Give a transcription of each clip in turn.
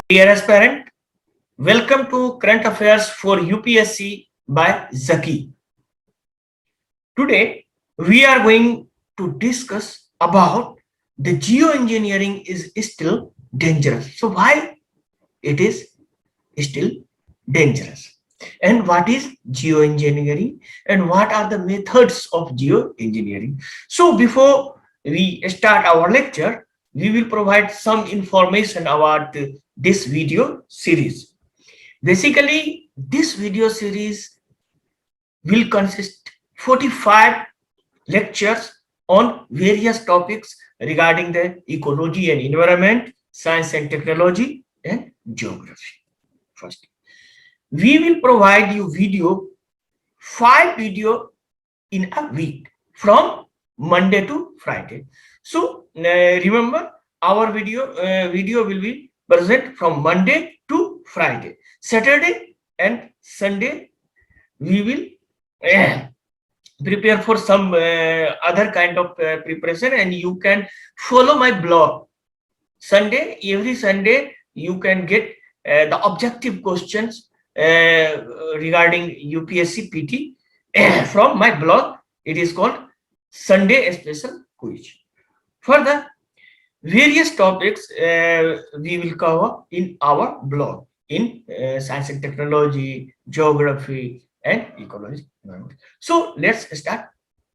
Dear aspirant, welcome to Current Affairs for UPSC by Zaki. Today, we are going to discuss about the geoengineering is still dangerous. So why it is still dangerous? And what is geoengineering and what are the methods of geoengineering? So before we start our lecture, we will provide some information about this video series. Basically, this video series will consist 45 lectures on various topics regarding the ecology and environment, science and technology, and geography. First, we will provide you five video in a week from Monday to Friday. So remember, our video will be present from Monday to Friday. Saturday and Sunday we will prepare for some other kind of preparation, and you can follow my blog. Every Sunday you can get the objective questions regarding UPSC PT from my blog. It is called Sunday Special Quiz. Further, various topics we will cover in our blog in science and technology, geography, and ecology. So let's start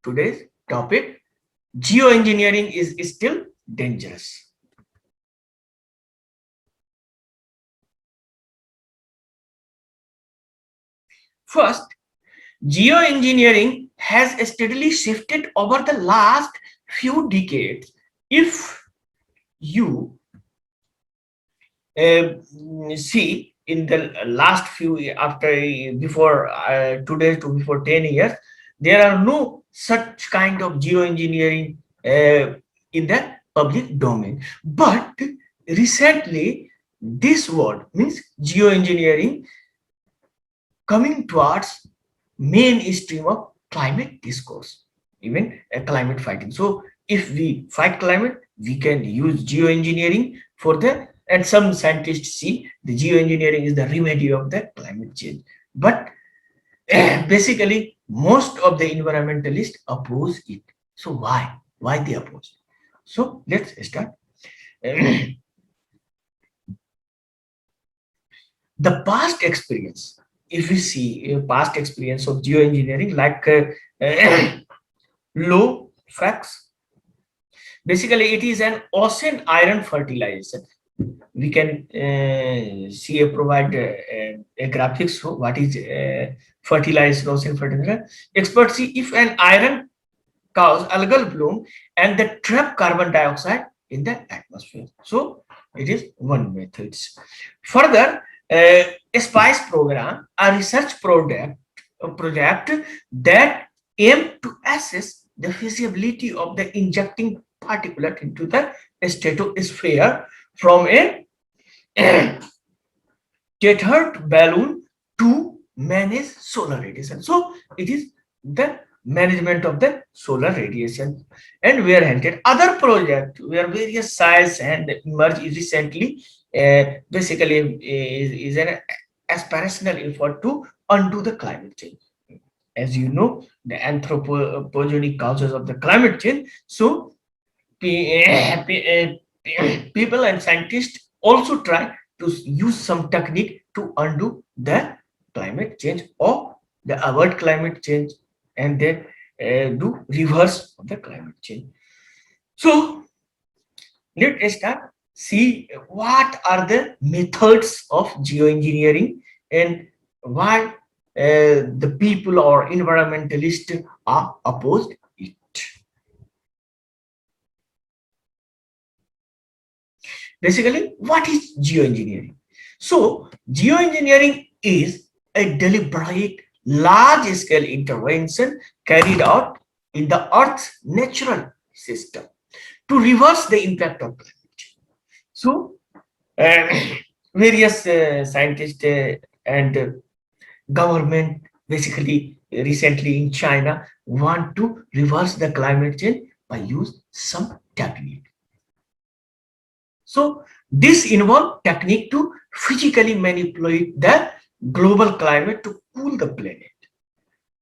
today's topic. Geoengineering is still dangerous. First, geoengineering has steadily shifted over the last few decades. If you see in the last few after before today to before 10 years, there are no such kind of geoengineering in the public domain. But recently, this word means geoengineering coming towards mainstream of climate discourse, even climate fighting. So if we fight climate, we can use geoengineering for the, and some scientists see the geoengineering is the remedy of the climate change. But basically, most of the environmentalists oppose it. So why? Why they oppose? So let's start. The past experience, if we see past experience of geoengineering, like low facts, basically it is an ocean iron fertilization. We can see provide a graphics. So what is fertilized ocean fertilizer? Experts see if an iron cause algal bloom and the trap carbon dioxide in the atmosphere. So it is one method. Further, a SPICE program, a research project that aim to assess the feasibility of the injecting particulate into the stratosphere from a tethered balloon to manage solar radiation. So it is the management of the solar radiation, and we are hinted other project where various science and emerged recently. Basically is an aspirational effort to undo the climate change. As you know, the anthropogenic causes of the climate change. So people and scientists also try to use some technique to undo the climate change or the avoid climate change, and then do reverse of the climate change. So let's start see what are the methods of geoengineering and why the people or environmentalists are opposed it. Basically, what is geoengineering? So geoengineering is a deliberate large-scale intervention carried out in the Earth's natural system to reverse the impact of climate change. So various scientists and government, basically recently in China, want to reverse the climate change by use some technique. So this involves technique to physically manipulate the global climate to cool the planet.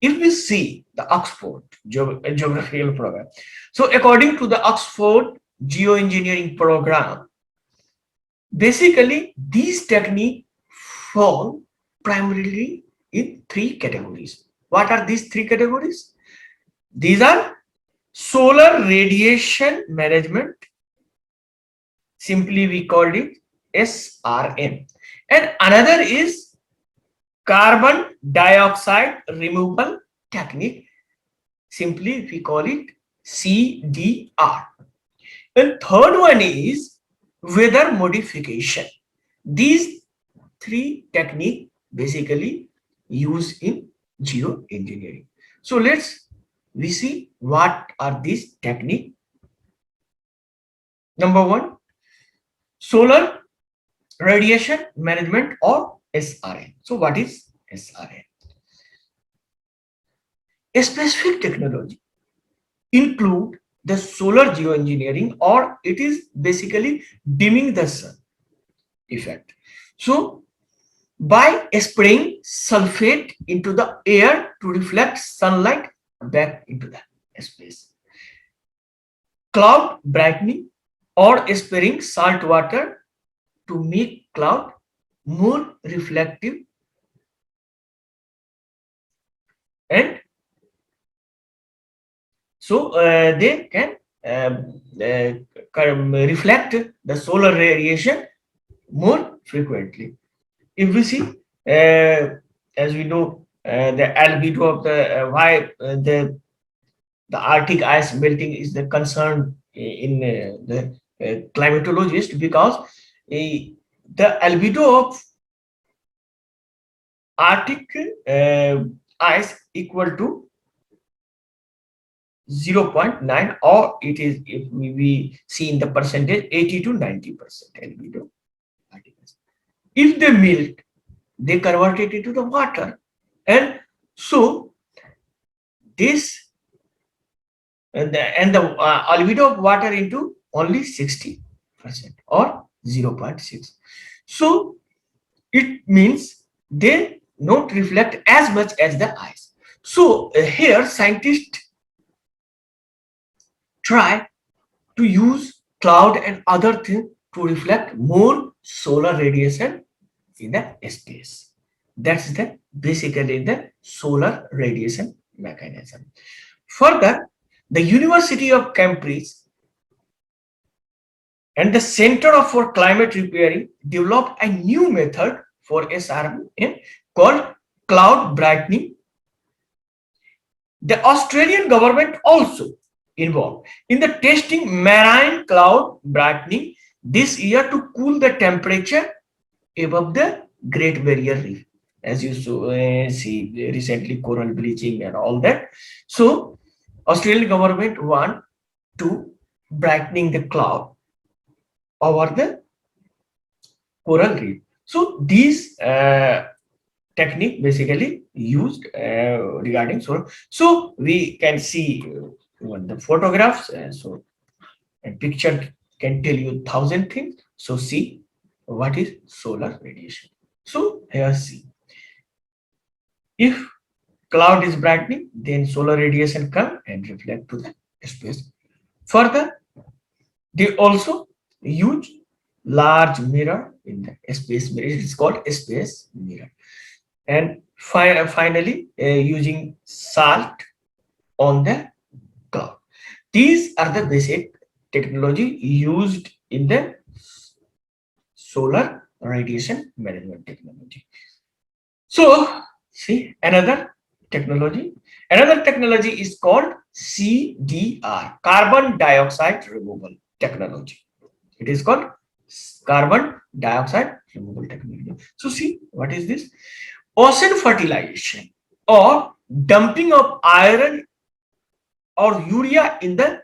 If we see the Oxford geographical program, so according to the Oxford geoengineering program, basically these techniques fall primarily in three categories. What are these three categories? These are solar radiation management, simply we called it SRM, and another is carbon dioxide removal technique, simply we call it CDR. And third one is weather modification. These three techniques basically used in geoengineering. So let's we see what are these techniques. Number one, solar radiation management or SRM. So what is SRM? A specific technology include the solar geoengineering, or it is basically dimming the sun effect. So by spraying sulfate into the air to reflect sunlight back into the space, cloud brightening, or spraying salt water to make cloud more reflective and so they can reflect the solar radiation more frequently. If we see, as we know, the albedo of the why the Arctic ice melting is the concern in the climatologist, because the albedo of Arctic ice equal to 0.9, or it is, if we see in the percentage, 80 to 90% albedo particles. If they melt, they convert it into the water, and so this and the albedo of water into only 60% or 0.6. So it means they not reflect as much as the ice. So here scientists try to use cloud and other things to reflect more solar radiation in the space. That's the basically the solar radiation mechanism. Further, the University of Cambridge and the Center for Climate Repairing developed a new method for SRM called cloud brightening. The Australian government also involved in the testing marine cloud brightening this year to cool the temperature above the Great Barrier Reef. As you see recently, coral bleaching and all that. So Australian government want to brightening the cloud over the coral reef. So these technique basically used regarding solar. So we can see the photographs. So a picture can tell you 1,000 things. So see what is solar radiation. So here see, if cloud is brightening, then solar radiation come and reflect to the space. Further, they also use large mirror in the space mirror. It is called a space mirror. And finally, using salt on the cloud. These are the basic technology used in the solar radiation management technology. So, see another technology. Another technology is called CDR, carbon dioxide removal technology. It is called carbon dioxide removal technology. So, see what is this? Ocean fertilization or dumping of iron or urea in the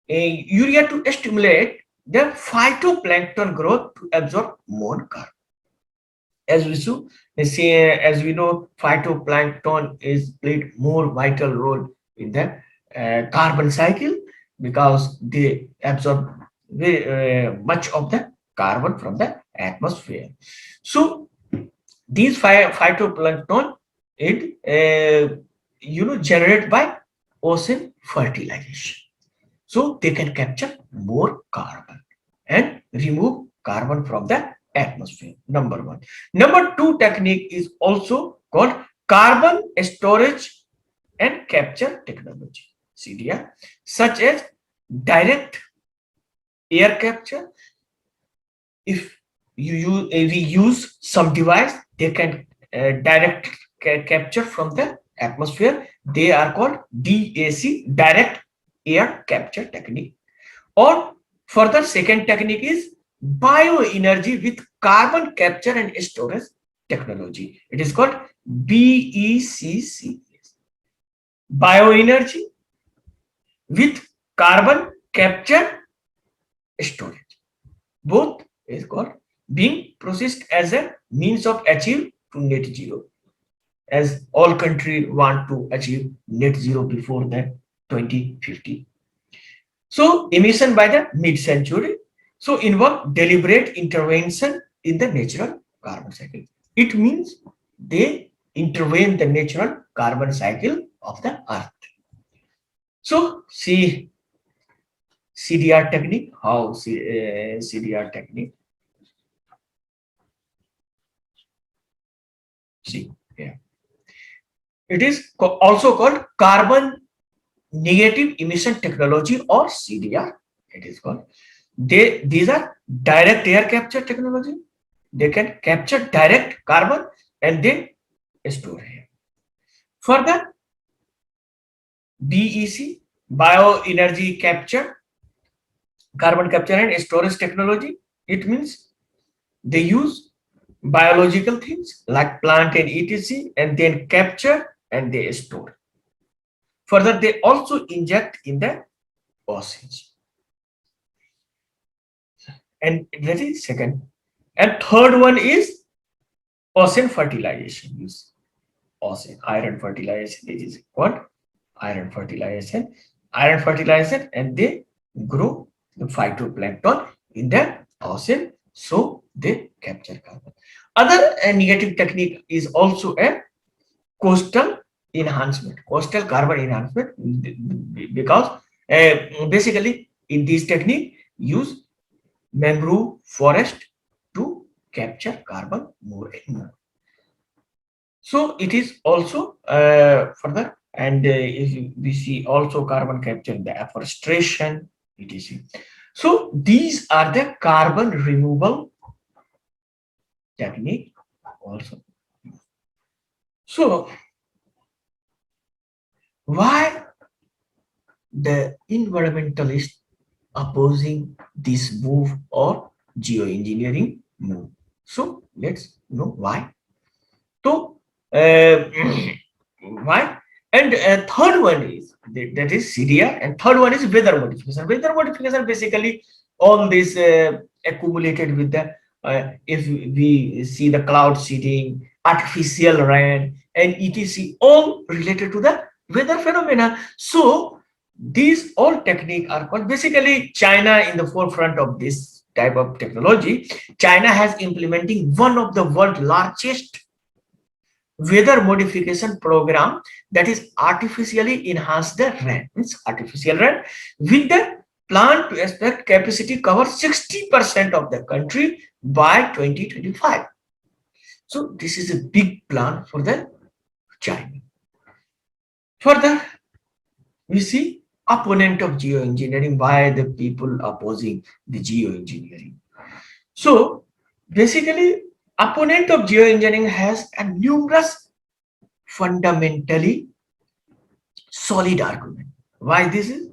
urea to stimulate the phytoplankton growth to absorb more carbon. As we know, phytoplankton is played more vital role in the carbon cycle because they absorb much of the carbon from the atmosphere. So these phytoplankton, it generate by ocean fertilization. So they can capture more carbon and remove carbon from the atmosphere. Number one. Number two technique is also called carbon storage and capture technology, CDR, such as direct air capture. If we use some device, they can direct capture from the atmosphere. They are called DAC, direct air capture technique. Or further, second technique is bioenergy with carbon capture and storage technology. It is called BECC, bioenergy with carbon capture storage. Both is called being processed as a means of achieve to net zero, as all countries want to achieve net zero before the 2050. So emission by the mid-century, so involve deliberate intervention in the natural carbon cycle. It means they intervene the natural carbon cycle of the earth. So see CDR technique, how CDR technique. See here. It is also called carbon negative emission technology, or CDR. It is called. These are direct air capture technology. They can capture direct carbon and then store here. Further, BEC, bioenergy capture, carbon capture and storage technology. It means they use biological things like plant and etc. and then capture and they store. Further, they also inject in the oceans. And that is second. And third one is ocean fertilization. Use ocean iron fertilization. This is what iron fertilization. Iron fertilization, and they grow the phytoplankton in the ocean, so they capture carbon. Other negative technique is also a coastal enhancement, coastal carbon enhancement, because basically in this technique use mangrove forest to capture carbon more and more. So it is also further, and if we see also carbon capture in the afforestation, etc. So these are the carbon removal technique also. So why the environmentalists opposing this move or geoengineering move? So let's know why. So why? And third one is that is CDR, and third one is weather modification. Weather modification basically all this accumulated with the if we see the cloud seeding, artificial rain, and etc. all related to the weather phenomena. So these all technique are called, basically China in the forefront of this type of technology. China has implementing one of the world's largest weather modification program, that is artificially enhance the rain, means artificial rain, with the plan to expect capacity cover 60% of the country by 2025. So this is a big plan for the China. Further, we see opponent of geoengineering, why the people opposing the geoengineering. So basically opponent of geoengineering has a numerous fundamentally solid argument why this is.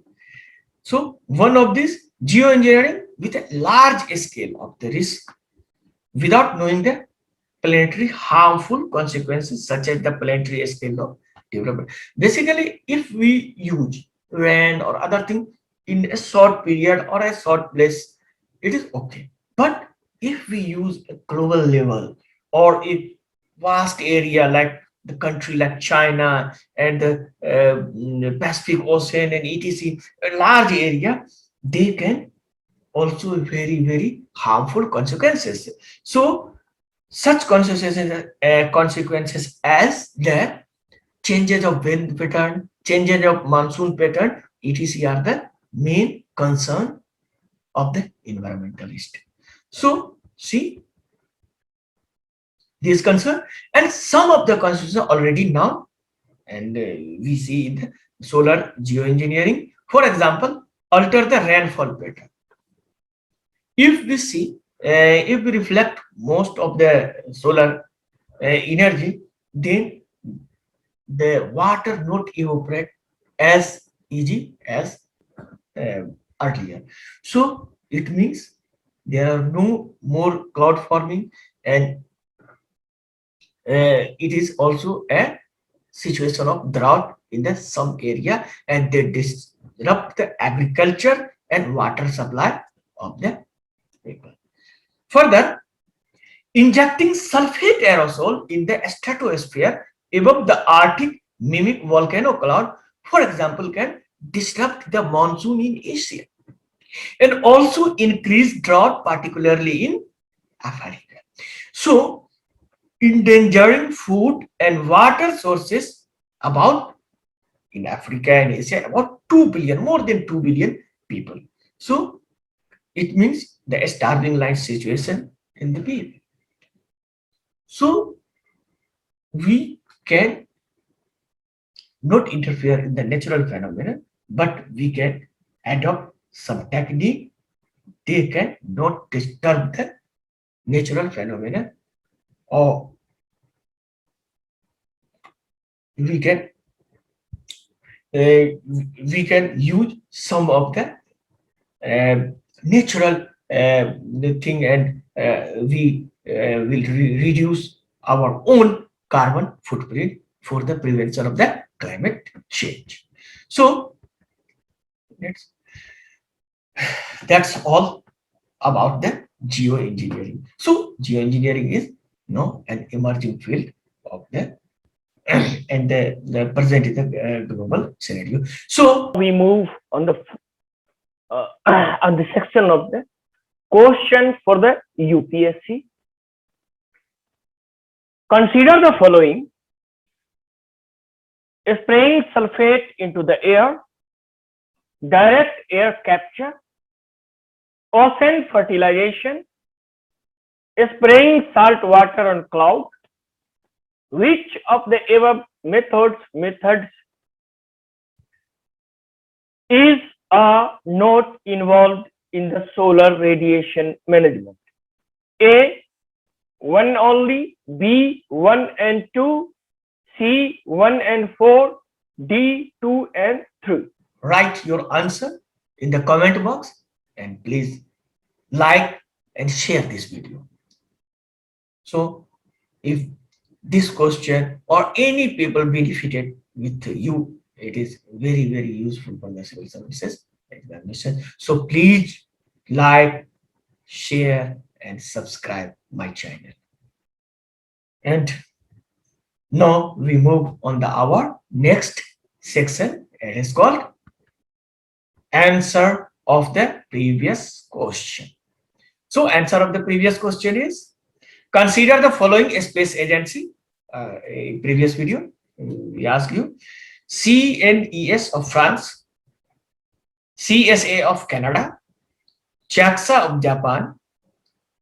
So one of this, geoengineering with a large scale of the risk without knowing the planetary harmful consequences, such as the planetary scale of development. Basically, if we use rain or other thing in a short period or a short place, it is okay. But if we use a global level or a vast area like the country like China and the Pacific Ocean and etc., a large area, they can also very harmful consequences. So such consequences as the changes of wind pattern, changes of monsoon pattern, etc. are the main concern of the environmentalist. So see these concern, and some of the concerns are already now, and we see in the solar geoengineering. For example, alter the rainfall pattern. If we see, if we reflect most of the solar energy, then the water not evaporate as easy as uh, earlier. So it means there are no more cloud forming, and it is also a situation of drought in the some area, and they disrupt the agriculture and water supply of the people. Further, injecting sulfate aerosol in the stratosphere above the Arctic mimic volcano cloud, for example, can disrupt the monsoon in Asia and also increase drought, particularly in Africa. So, endangering food and water sources about in Africa and Asia about 2 billion, more than 2 billion people. So, it means the starving line situation in the people. So, we can not interfere in the natural phenomena, but we can adopt some technique. They can not disturb the natural phenomena, or we can use some of the natural thing, and we will reduce our own carbon footprint for the prevention of the climate change. So that's all about the geoengineering. So geoengineering is an emerging field of the and the present is the global scenario. So We move on the on the section of the question for the UPSC. Consider the following: spraying sulfate into the air, direct air capture, ocean fertilization, spraying salt water on cloud. Which of the above methods is not involved in the solar radiation management? A, 1 only, B, 1 and 2, C, 1 and 4, D, 2 and 3. write your answer in the comment box, and please like and share this video. So if this question or any people benefited with you, it is very useful for the civil services examination. So please like, share and subscribe my channel. And now we move on the our next section. It is called answer of the previous question. So answer of the previous question is, consider the following space agency. In previous video we asked you CNES of France, CSA of Canada, JAXA of Japan,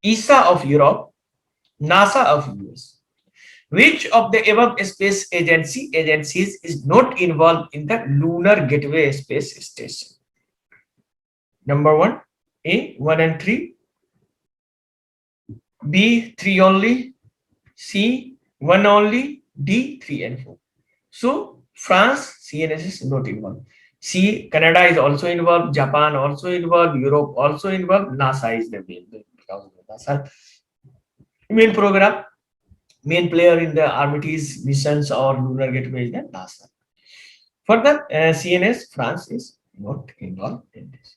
ESA of Europe, NASA of US. Which of the above space agencies is not involved in the Lunar Gateway Space Station? Number 1, A, 1 and 3, B, 3 only, C, 1 only, D, 3 and 4. So France, CNS is not involved. C, Canada is also involved, Japan also involved, Europe also involved, NASA is the main, because NASA main program, main player in the Artemis missions or Lunar Gateway is the NASA. Further, CNS, France is not involved in this,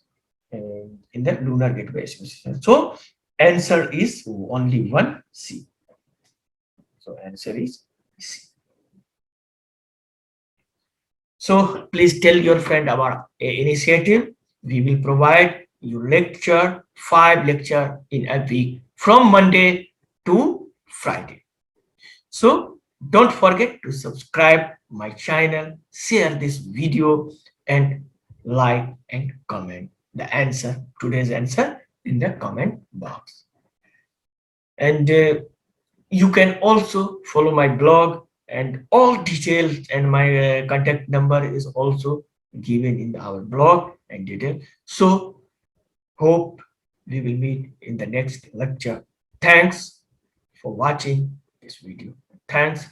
in the Lunar Gateway mission. So answer is only one, C. So answer is C. So please tell your friend about a initiative. We will provide you lecture, 5 lecture in a week from Monday to Friday. So don't forget to subscribe my channel, share this video and like and comment the answer, today's answer in the comment box. And you can also follow my blog and all details, and my contact number is also given in our blog and detail. So hope we will meet in the next lecture. Thanks for watching this video. Thanks